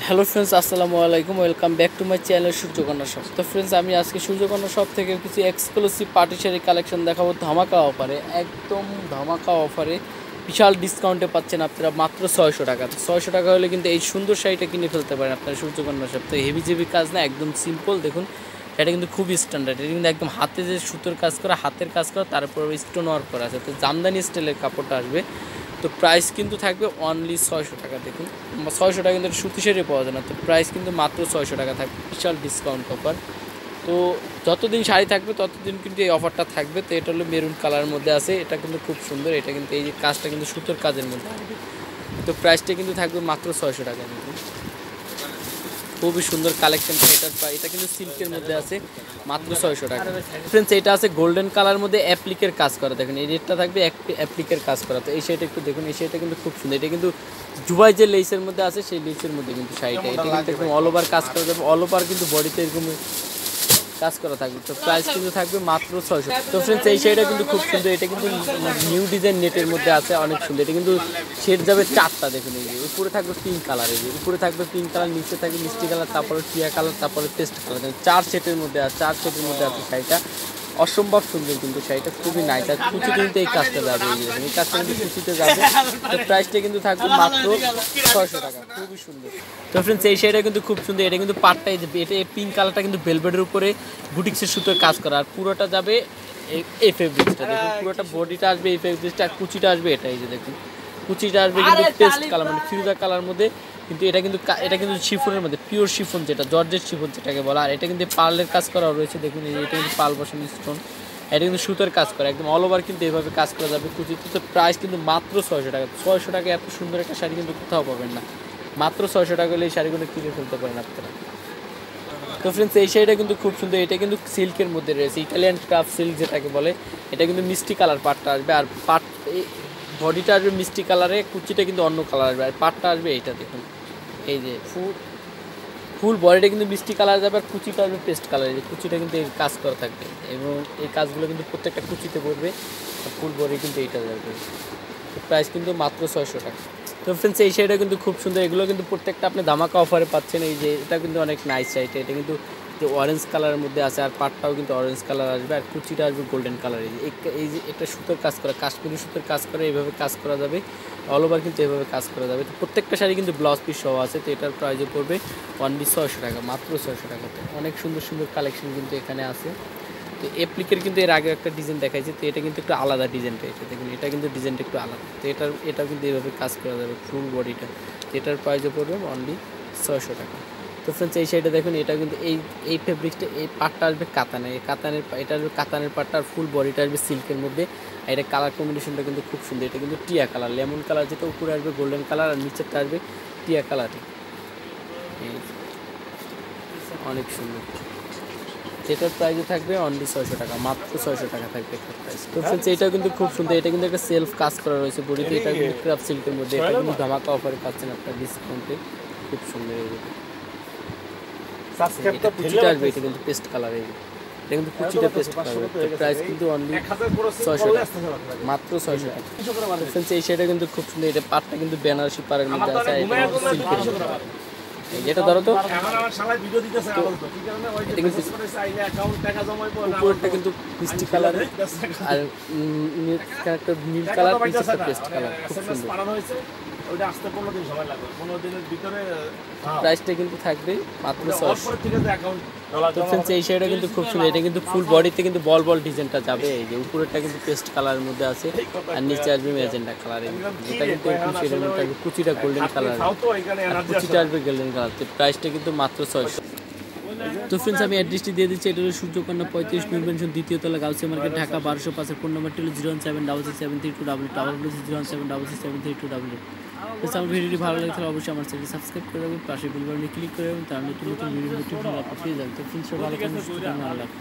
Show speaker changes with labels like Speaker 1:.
Speaker 1: Hello friends, আসসালামু আলাইকুম। Welcome back to my channel সূর্যকন্যা shop. তো ফ্রেন্ডস, আমি আজকে সূর্যকন্যা শপ থেকে কিছু এক্সক্লুসিভ পার্টি শাড়ি কালেকশন দেখাবো ধামাকা অফারে, একদম ধামাকা অফারে। বিশাল ডিসকাউন্টে পাচ্ছেন আপনারা মাত্র 600 টাকা। তো 600 টাকা হলে কিন্তু এই সুন্দর শাড়িটা কিনে ফেলতে পারেন আপনারা সূর্যকন্যা শপ। তো হেভি জেভি কাজ না, একদম সিম্পল। দেখুন এটা কিন্তু খুবই স্ট্যান্ডার্ড, এটা কিন্তু একদম হাতে যে সুতোর কাজ করা, হাতের কাজ করা, তারপর স্টোন ওয়ার্ক করা আছে। তো জামদানি স্টাইলের কাপড়টা আসবে। তো প্রাইস কিন্তু থাকবে অনলি 600 টাকা। দেখুন 600 টাকা কিন্তু সুতি শাড়ি পাওয়া যায় না, তো প্রাইস কিন্তু মাত্র 600 টাকা থাকবে, বিশাল ডিসকাউন্ট অফার। তো যতদিন শাড়ি থাকবে ততদিন কিন্তু এই অফারটা থাকবে। তো এটা হলো মেরুন কালারের মধ্যে আছে, এটা কিন্তু খুব সুন্দর। এটা কিন্তু এই যে কাজটা কিন্তু সুতোর কাজের মধ্যে আসবে। তো প্রাইসটা কিন্তু থাকবে মাত্র 600 টাকা। কিন্তু খুবই সুন্দর কালেকশনটা এটার। এটা কিন্তু সিল্কের মধ্যে আছে, মাত্র 600 টাকা। ফ্রেন্ডস, এটা আছে গোল্ডেন কালার মধ্যে অ্যাপ্লিকের কাজ করা। দেখেন এই রেটটা থাকবে অ্যাপ্লিকের কাজ করা। তো এই শাড়িটা একটু দেখুন, এই শাড়িটা কিন্তু খুব সুন্দর। এটা কিন্তু জুবাই যে লেসের মধ্যে আছে সেই লেসের মধ্যে কিন্তু শাড়িটা, এটা কিন্তু একদম অল ওভার কাজ করা যাবে। অল ওভার কিন্তু বডিতে এরকম কাজ করা থাকবে। তো প্রাইস কিন্তু থাকবে মাত্র 600। তো ফ্রেন্ডস, এই শাড়িটা কিন্তু খুব সুন্দর। এটা কিন্তু নিউ ডিজাইন নেটের মধ্যে আছে, অনেক সুন্দর। এটা কিন্তু শেড যাবে 4টা। দেখুন এই যে উপরে থাকবে পিঙ্ক কালার, এই যে উপরে থাকবে পিঙ্ক কালার, নিচে থাকবে মিষ্টি কালার, তারপরে টিয়া কালার, তারপরে পেস্ট কালার। 4 সেটের মধ্যে আছে, 4 সেটের মধ্যে আছে শাড়িটা। অসম্ভব সুন্দর কিন্তু শাড়িটা, খুবই নাইস। আর কুচিতে কিন্তু এই কাজটা যাবে, এই কাজটা কিন্তু কুচিতে যাবে। তো প্রাইসটা কিন্তু থাকবে মাত্র 600 টাকা, খুবই সুন্দর। তো ফ্রেন্ডস, এই শাড়িটা কিন্তু খুব সুন্দর। এটা কিন্তু পাটটাই, এটা পিঙ্ক কালারটা কিন্তু ভেলভেটের উপরে বুটিক্সের সুতোর কাজ করা, আর পুরোটা যাবে এই ফেব্রিক্সটা। দেখুন পুরোটা বডিটা আসবে এই ফেব্রিক্সটা, আর কুচিটা আসবে এটা। এই যে দেখুন কুচিটা আসবে কিন্তু পেস্ট কালার, মানে ফিরোজা কালার মধ্যে। কিন্তু এটা কিন্তু শিফনের মধ্যে, পিওর শিফন, যেটা জর্জেট শিফন যেটাকে বলা। আর এটা কিন্তু পার্লের কাজ করা রয়েছে। দেখুন এই যে এটা কিন্তু পার্ল বসানো স্টোন, এটা কিন্তু সুতোর কাজ করা, একদম অল ওভার কিন্তু এইভাবে কাজ করা যাবে কুচিতে। তো প্রাইস কিন্তু মাত্র 600 টাকা। 600 টাকা এত সুন্দর একটা শাড়ি কিন্তু কোথাও পাবেন না। মাত্র 600 টাকা হলে এই শাড়িগুলো কিনে ফেলতে পারেন আপনারা। তো ফ্রেন্ডস, এই শাড়িটা কিন্তু খুব সুন্দর। এটা কিন্তু সিল্কের মধ্যে রয়েছে, ইটালিয়ান ক্রাফট সিল্ক যেটাকে বলে। এটা কিন্তু মিষ্টি কালার পাটটা আসবে, আর পাট বডিটা আসবে মিষ্টি কালারে, কুচিটা কিন্তু অন্য কালার আসবে, আর পাটটা আসবে এইটা। দেখুন এই যে ফুল বডিটা কিন্তু মিষ্টি কালার যাবে, আর কুচিটা আসবে পেস্ট কালার। এই যে কুচিটা কিন্তু এই কাজ করা থাকবে, এবং এই কাজগুলো কিন্তু প্রত্যেকটা কুচিতে পড়বে, আর ফুল বডি কিন্তু এইটা যাবে। প্রাইস কিন্তু মাত্র 600 টাকা। তো ফ্রেন্ডস, এই শাড়িটা কিন্তু খুব সুন্দর। এগুলো কিন্তু প্রত্যেকটা আপনি ধামাকা অফারে পাচ্ছেন। এই যে এটা কিন্তু অনেক নাইস শাড়িটা, এটা কিন্তু যে অরেঞ্জ কালারের মধ্যে আছে, আর পাটটাও কিন্তু অরেঞ্জ কালার আসবে, আর কুচিটা আসবে গোল্ডেন কালার। এই যে একটা সুতোর কাজ করা, কাশ্মীরি সুতোর কাজ করে, এইভাবে কাজ করা যাবে। অল ওভার কিন্তু এইভাবে কাজ করা যাবে। তো প্রত্যেকটা শাড়ি কিন্তু ব্লাউজ পিস সহ আছে। তো এটার প্রাইসও পড়বে অনলি 600 টাকা, মাত্র 600 টাকাতে। অনেক সুন্দর সুন্দর কালেকশন কিন্তু এখানে আছে। তো অ্যাপ্লিকের কিন্তু এর আগে একটা ডিজাইন দেখাইছে, তো এটা কিন্তু একটু আলাদা ডিজাইনটা। এটা দেখুন, এটা কিন্তু ডিজাইনটা একটু আলাদা। তো এটাও কিন্তু এইভাবে কাজ করা যাবে ফুল বডিটা। তো এটার প্রাইসও পড়বে অনলি 600 টাকা। তো ফ্রেন্ডস, এই শাড়িটা দেখুন, এটা কিন্তু এই ফেব্রিক্সটা, এই পাটটা আসবে কাতানে, এই কাতানের, এটা আসবে কাতানের পাটটা, আর ফুল বডিটা আসবে সিল্কের মধ্যে। আর এটা কালার কম্বিনেশনটা কিন্তু খুব সুন্দর। এটা কিন্তু টিয়া কালার, লেমন কালার, যেটা উপরে আসবে গোল্ডেন কালার, আর নিচেরটা আসবে টিয়া কালার। অনেক সুন্দর। যেটার প্রাইসে থাকবে অনলি 600 টাকা, মাত্র 600 টাকা থাকবে এটার প্রাইস। তো ফ্রেন্ডস, এটাও কিন্তু খুব সুন্দর। এটা কিন্তু একটা সেলফ কাজ করা রয়েছে বডিতে। এটা কিন্তু ক্রাফট সিল্কের মধ্যে, এটা কিন্তু ধামাকা অফারে পাচ্ছেন আপনার ডিসকাউন্টে, খুব সুন্দর। এটা কুচিটা আসবে, এটা কিন্তু পেস্ট কালার। এটা কিন্তু কুচিটা পেস্ট কালার। প্রাইস কিন্তু অনলি 600 টাকা, মাত্র 600 টাকা। ফ্রেন্ডস, এই শাড়িটা কিন্তু খুব সুন্দর। এটা পাটটা কিন্তু বেনারসি পাড়ের মধ্যে আছে, এটা কিন্তু সিল্কের মধ্যে। যেটা ধরো তো উপরটা কিন্তু মিষ্টি কালার, আর একটা নীল কালার, নিচেরটা পেস্ট কালার, খুব সুন্দর। প্রাইসটা কিন্তু থাকবে মাত্র 600। তো ফ্রেন্ডস, এই শাড়িটা কিন্তু খুব সুন্দর। এটা কিন্তু ফুল বডিতে কিন্তু বল বল ডিজাইনটা যাবে। এই যে উপরেরটা কিন্তু পেস্ট কালারের মধ্যে আছে, আর নিচে আসবে ম্যাজেন্টা কালার। এটা কিন্তু একটু শেডের মধ্যে আসবে, কুচিটা গোল্ডেন কালার, আর কুচিটা আসবে গোল্ডেন কালার। তো প্রাইসটা কিন্তু মাত্র 600। তো ফ্রেন্ডস, আমি অ্যাড্রেসটি দিয়ে দিচ্ছি। এটা হলো সূর্যকন্যা 35 নিউ পেনশন, দ্বিতীয় তলা, গাউসিয়া মার্কেট, ঢাকা 1205। ফোন নাম্বারটি হলো 01766732288, 01766732288। প্লিজ আমার ভিডিওটি ভালো লাগে তাহলে অবশ্যই আমার চ্যানেলটি সাবস্ক্রাইব করে দেবেন, পাশে বেল বাটনে ক্লিক করে দেবেন, তার নতুন নতুন ভিডিও নোটিফিকেশন পেয়ে যাবেন। তো ফ্রেন্ডস, ভালো থাকুন, সুস্থ থাকুন, ভালো লাগবে।